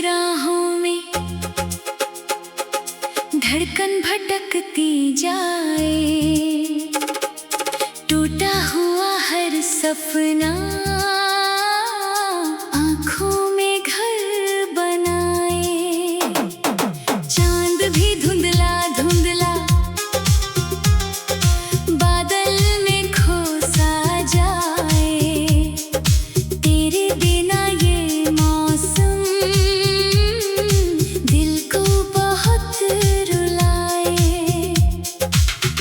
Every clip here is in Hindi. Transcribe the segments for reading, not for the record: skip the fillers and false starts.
राहों में धड़कन भटकती जाए, टूटा हुआ हर सपना आँखों में घर बनाए। चांद भी धुंधला धुंधला बादल में खो सा जाए, तेरे बिना ये मौसम दिल को बहुत रुलाए।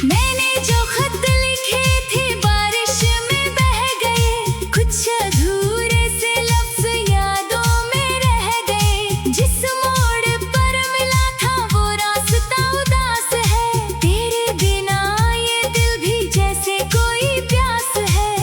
मैंने जो खत लिखे थे बारिश में बह गए, कुछ अधूरे से लफ्ज यादों में रह गए। जिस मोड़ पर मिला था वो रास्ता उदास है, तेरे बिना ये दिल भी जैसे कोई प्यास है।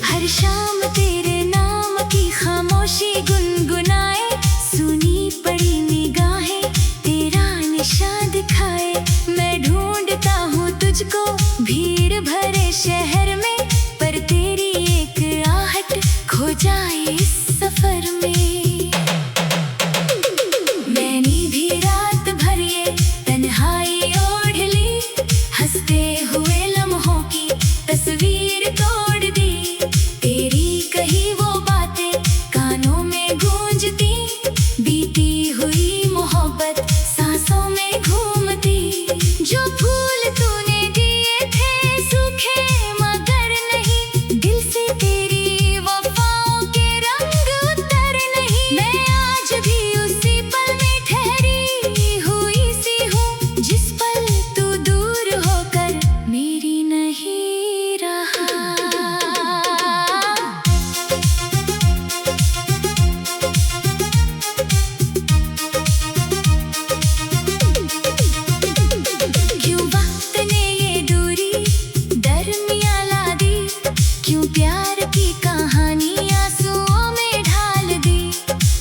हर शाम तेरे नाम की खामोशी गुनगुनाए, सुनी पड़ी निगाहें तेरा निशान दिखाए। मैं ढूंढता हूँ तुझको भीड़ भरे शहर में, पर तेरी एक आहट खो जाए इस सफर में। मैंने भी रात भर ये तन्हाई ओढ़ ली, हंसते हुए लम्हों की तस्वीर तोड़ दी। तेरी कही वो बातें कानों में गूंजती, बीती हुई मोहब्बत सांसों में घूमती। जो फूल तूने दिए थे सूखे मगर नहीं, दिल से तेरी वफाओं के रंग उतर नहीं। मैं आज भी उसी पल में ठहरी हुई सी हूँ, जिस पल तू दूर होकर मेरी नहीं रहा। क्यों वक्त ने ये दूरी दरमियां ला दी, क्यों प्यार की कहानी आंसुओं में ढाल दी।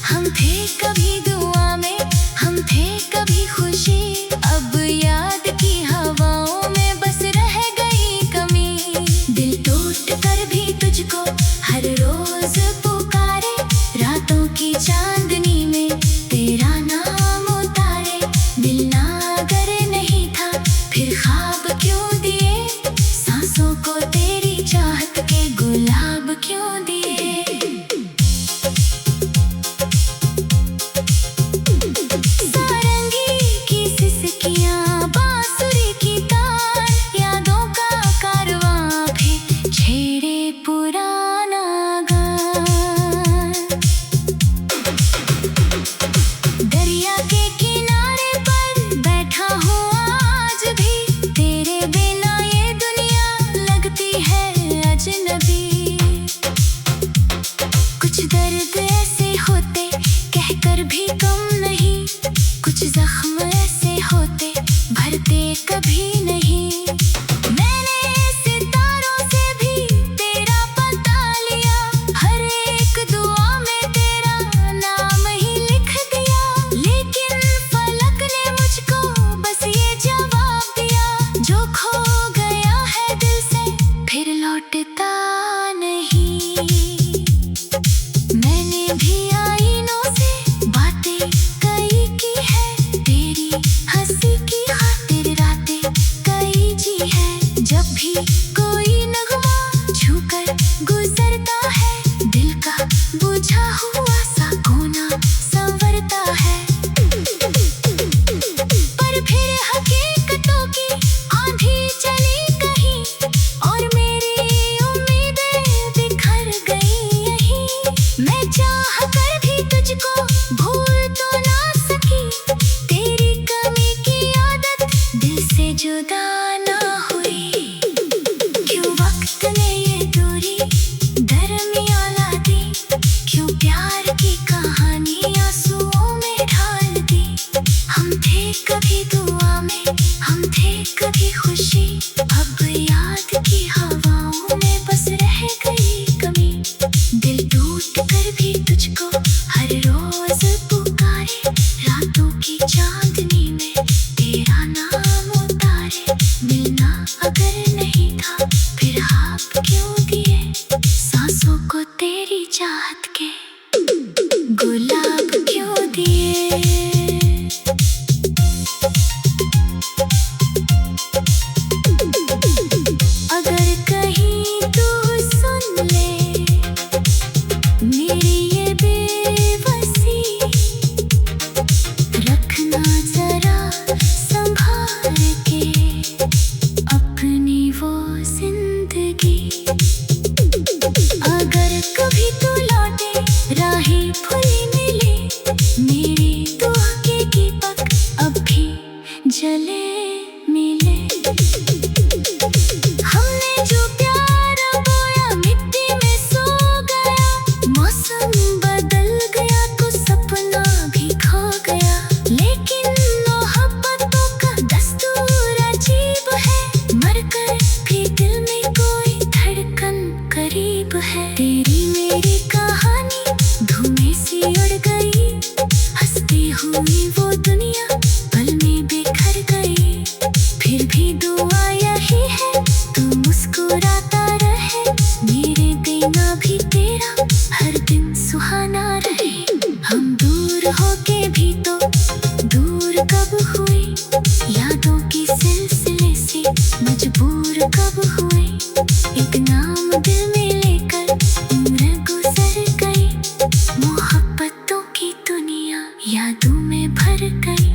हम थे कभी दुआ में, हम थे कभी खुशी, अब याद की हवाओं में बस रह गई कमी। दिल टूट कर भी तुझको हर रोज पुकारे, रातों की चांदनी में तेरा नाम उतारे। मिलना अगर नहीं था फिर ख्वाब क्यों दिए, सांसों को तेरी चाहत के गुलाब क्यों दिए। सारंगी की सिसकियाँ बांसुरी की तान, यादों का कारवां भी छेड़े पुराना गान। दरिया के किनारे पर बैठा हूँ आज भी, तेरे बिना ये दुनिया लगती है अजनबी। कुछ दर्द ऐसे होते कहकर भी कम नहीं, कुछ जख्म ऐसे होते भरते कभी नहीं। मैंने सितारों से भी तेरा पता लिया, हर एक दुआ में तेरा नाम ही लिख दिया। लेकिन फलक ने मुझको बस ये जवाब दिया, जो खो गया है दिल से फिर लौटता नहीं। मैंने भी आईनों से बातें कई की है, तेरी हंसी की खातिर रातें कई जी है। जब भी कोई नगमा छूकर गुजरता है, दिल का बुझा हुआ सा कोना संवरता है। पर फिर हकीकतों की आंधी चली कहीं, और मेरी उम्मीदें बिखर गई यहीं। मैं चाह कर भी तुझको भूल तो ना सकी, तेरी कमी की आदत दिल से जुदा ना हुई। क्यों वक्त ने ये दूरी दरमियां ला दी, क्यों प्यार की कहानी आंसुओं में ढाल दी। हम थे कभी दुआ में, हम थे कभी खुशी, अब याद की हवाओं में बस रह गई कमी। दिल टूट कर भी तुझको हर रोज पुकारे, रातों की चांदनी में तेरा नाम उतारे। मिलना अगर नहीं था फिर ख्वाब क्यों दिए, सांसों को तेरी चाहत के गुलाब क्यों कभी तू लौटे, राहें खुली मिले, मेरे दुआ के दीपक अब भी जले मिले। हमने जो प्यार बोया मिट्टी में सो गया, मौसम बदल गया तो सपना भी खो गया। लेकिन मोहब्बतों का दस्तूर अजीब है, मरकर भी दिल में कोई धड़कन करीब है। तेरी मेरी कहानी धुएं सी उड़ गई, हंसती हुई वो दुनिया पल में बिखर गई। फिर भी दुआ यही है तू मुस्कुराता रहे, मेरे बिना भी तेरा हर दिन सुहाना रहे। हम दूर होके भी तो दूर कब हुए, यादों की सिलसिले से मजबूर कब हुए। एक नाम दिल में लेकर उम्र गुजर गई, मोहब्बतों की दुनिया यादों में भर गई।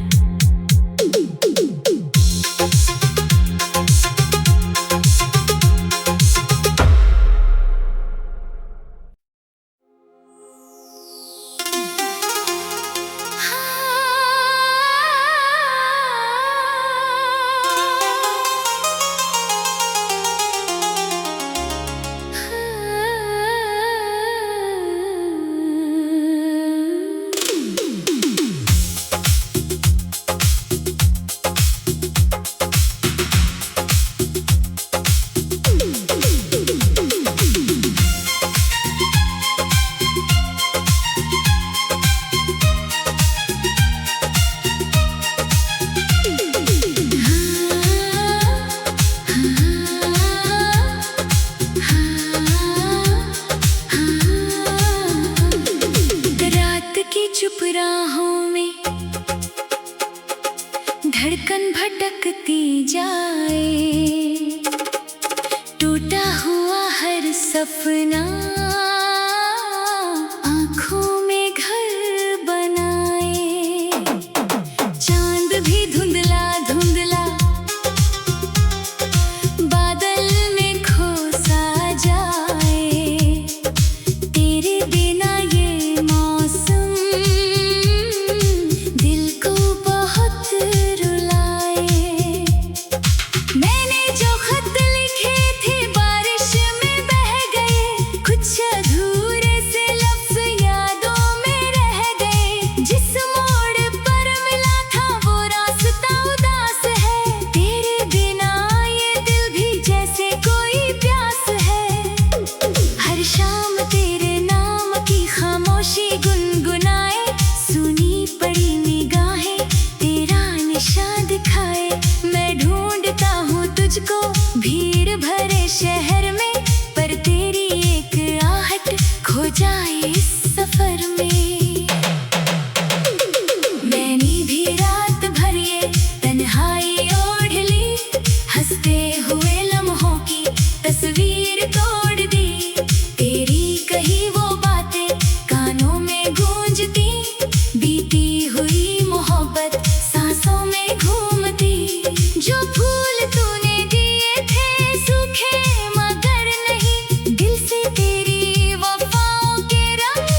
चुप राहों में धड़कन भटकती जाए, टूटा हुआ हर सपना आँखों में घर बनाए। चांद भी धुंधला धुंधला बादल में खो सा जाए, तेरे बिना ये मौसम दिल को बहुत रुलाए। मैंने जो खत लिखे थे बारिश में बह गए, कुछ अधूरे से लफ्ज यादों में रह गए। जिस मोड़ पर मिला था वो रास्ता उदास है, तेरे बिना ये दिल भी जैसे कोई प्यास है। हर शाम तेरे नाम की खामोशी गुनगुनाए, सुनी पड़ी निगाहें तेरा निशान दिखाए। मैं ढूंढता हूँ तुझको भीड़ भरे शहर में, पर तेरी एक आहट खो जाए इस सफर में। मैंने भी रात भर ये तन्हाई ओढ़ ली, हंसते हुए लम्हों की तस्वीर तोड़ दी। तेरी कही वो बातें कानों में गूंजती, बीती हुई मोहब्बत सांसों में घूमती। जो फूल तूने दिए थे सूखे मगर नहीं, दिल से तेरी वफाओं के रंग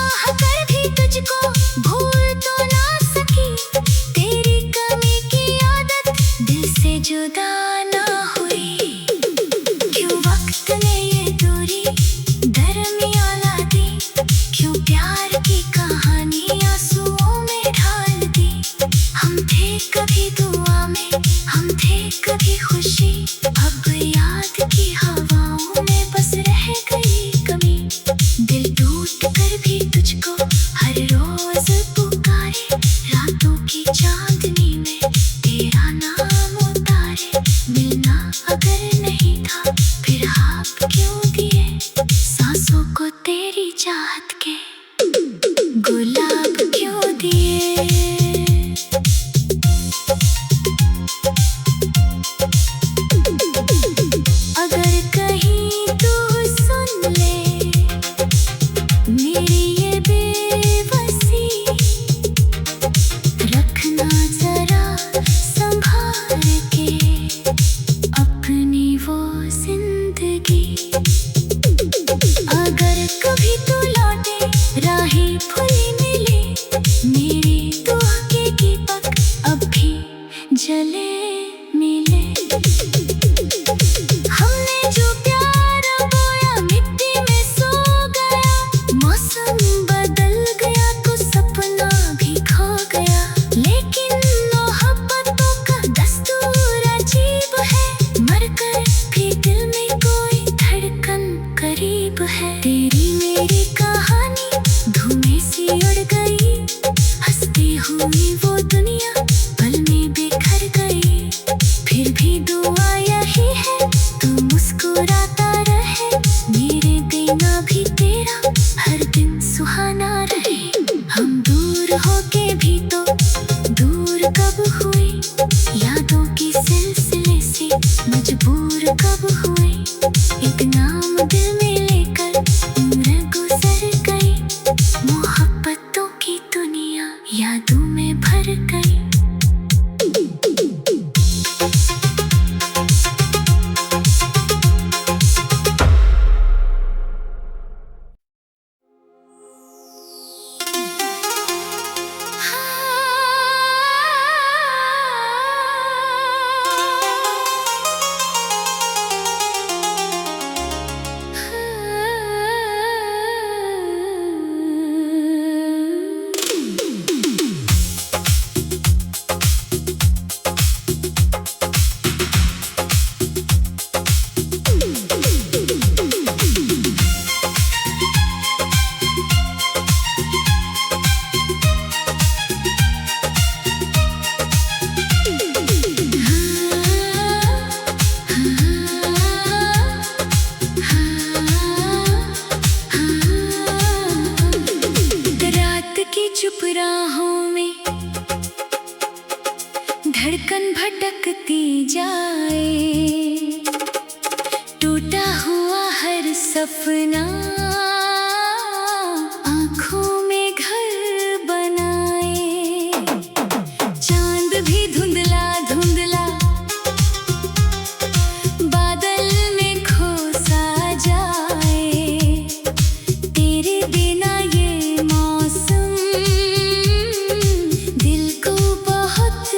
चाह कर भी तुझको भूल तो ना सकी, तेरी कमी की आदत दिल से जुदा ना हुई। क्यों वक्त ने ये दूरी दरमियां ला दी, क्यों प्यार की कहानी आंसुओं में ढाल दी। हम थे कभी दुआ में, हम थे कभी खुशी, अब याद की हवाओं में बस रह गई कमी। दिल टूट कर भी तुझको हर रोज पुकारे, रातों की चांदनी में तेरा नाम उतारे। मिलना अगर नहीं था फिर आप क्यों दिए, सांसों को तेरी चाहत के गुलाब क्यों दिए। अगर कहीं तू सुन ले मेरी ये बेबसी, रखना जरा संभाल के अपनी वो जिंदगी। अगर कभी तू लौटे राहें खुली मिले, मेरी दुआ के दीपक अब भी जले मिले। हमने जो प्यार बोया मिट्टी में सो गया, मौसम बदल गया तो सपना भी खो गया। लेकिन मोहब्बतों का दस्तूर अजीब है, मरकर भी दिल में कोई धड़कन करीब है। तेरी मेरी कहानी धुएं सी उड़ गई, हंसती हुई वो दुनिया पल में बिखर गई। फिर भी दुआ यही है तू मुस्कुराता रहे, मेरे बिना भी तेरा हर दिन सुहाना रहे। हम दूर होके भी तो दूर कब हुए, यादों की सिलसिले से मजबूर कब हुए। एक नाम दिल में लेकर उम्र गुजर गई, मोहब्बतों की दुनिया यादों में भर गई। चुप राहों में धड़कन भटकती जाए, टूटा हुआ हर सपना आँखों में घर बनाए। चांद भी धुंधला धुंधला बादल में खो सा जाए, तेरे बिना ये मौसम दिल को बहुत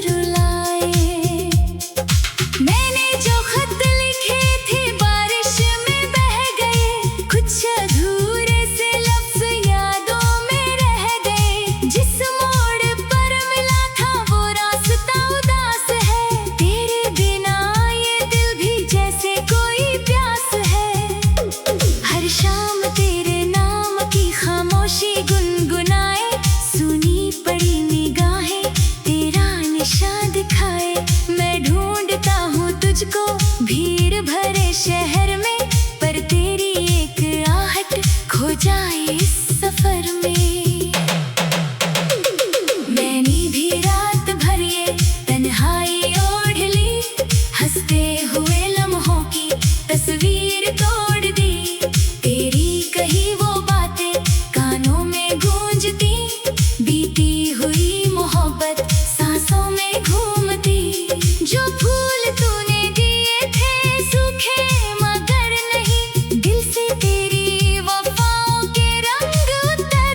रुलाए। मैंने जो खत लिखे थे बारिश में बह गए, कुछ अधूरे से लफ्ज यादों में रह गए। जिस मोड़ पर मिला था वो रास्ता उदास है, तेरे बिना ये दिल भी जैसे कोई प्यास है। हर शाम तेरे नाम की खामोशी गुनगुनाए, सुनी पड़ी निगाहें तेरा निशान दिखाए। मैं ढूंढता हूँ तुझको भीड़ भरे शहर में, पर तेरी एक आहट खो जाए इस सफर में। मैंने भी रात भर ये तन्हाई ओढ़ ली, हंसते हुए लम्हों की तस्वीर तोड़ दी। तेरी कही वो बातें कानों में गूंजती, बीती हुई मोहब्बत सांसों में घूमती। जो फूल तूने दिए थे सूखे मगर नहीं, दिल से तेरी वफाओं के रंग उतर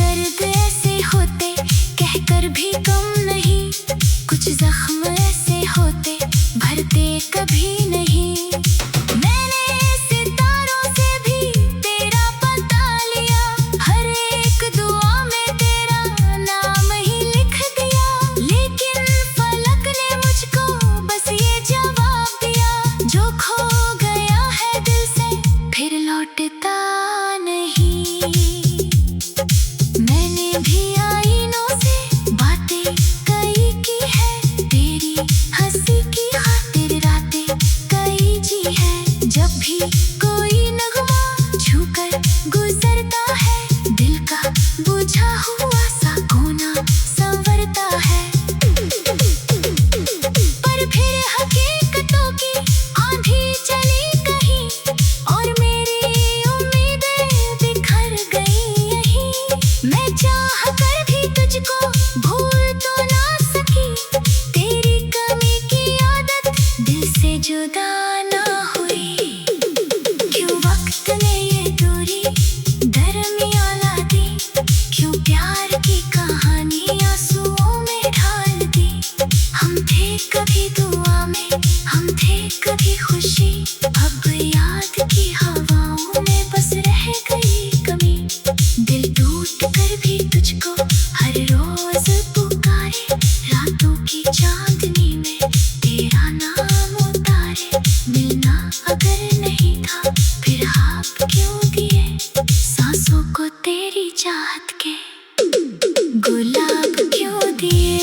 दर्द ऐसे होते कहकर भी कम नहीं, कुछ जख्म ऐसे होते भरते कभी नहीं। मैंने सितारों से भी तेरा पता लिया, हर एक दुआ में तेरा नाम ही लिख दिया, लेकिन फलक ने मुझको बस ये जवाब दिया, जो खो गया है दिल से फिर लौटता नहीं। मैंने भी आईनों से बातें कई की है, तेरी हंसी की खातिर रातें कई जी है। जब भी कोई नगमा छूकर गुजरता है, दिल का बुझा हुआ सा कोना संवरता है। पर फिर हकीकतों की आंधी चली कहीं, और मेरी उम्मीदें बिखर गई यहीं। मैं चाह कर भी तुझको भूल तो ना सकी, तेरी कमी की आदत दिल से जुदा ना हुई। क्यों वक्त ने ये दूरी दरमियां ला दी, क्यों प्यार की कहानी आंसुओं में ढाल दी। हम थे कभी दुआ में, हम थे कभी खुशी, अब याद की हवाओं में बस रह गई कमी। दिल टूट कर भी तुझको हर रोज पुकारे, रातों की चांदनी में तेरा नाम उतारे। मिलना अगर नहीं था फिर आप क्यों दिए, सांसों को तेरी चाहत के गुलाब क्यों दिए।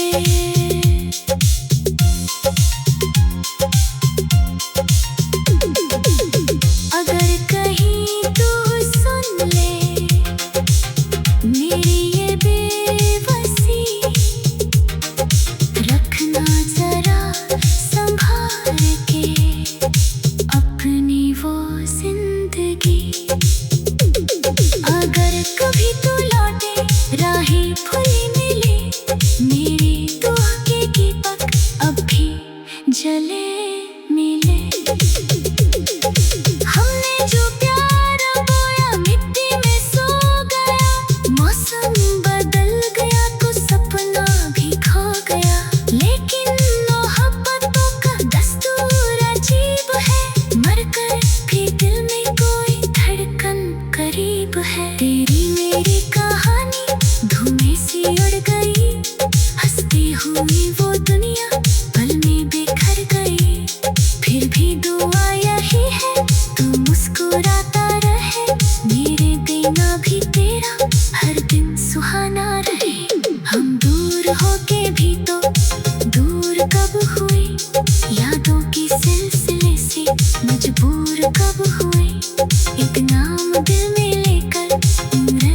अगर कहीं तू सुन ले मेरी ये बेबसी, रखना जरा संभाल के अपनी वो जिंदगी। अगर कभी तू लौटे राहें खुली मिले, मेरी दुआ के दीपक अब भी जले मिले। हमने जो प्यार बोया मिट्टी में सो गया, मौसम बदल गया तो सपना भी खो गया, लेकिन मोहब्बतों का दस्तूर अजीब है, मरकर भी दिल में कोई धड़कन करीब है। तेरी मेरी कहानी धुएं सी उड़ गई, हंसती हुई वो दुनिया पल में बिखर गई। फिर भी दुआ यही है तू मुस्कुराता रहे, मेरे बिना भी तेरा हर दिन सुहाना रहे। हम दूर होके भी तो दूर कब हुए, यादों की सिलसिले से मजबूर कब हुए। एक नाम दिल में लेकर उम्र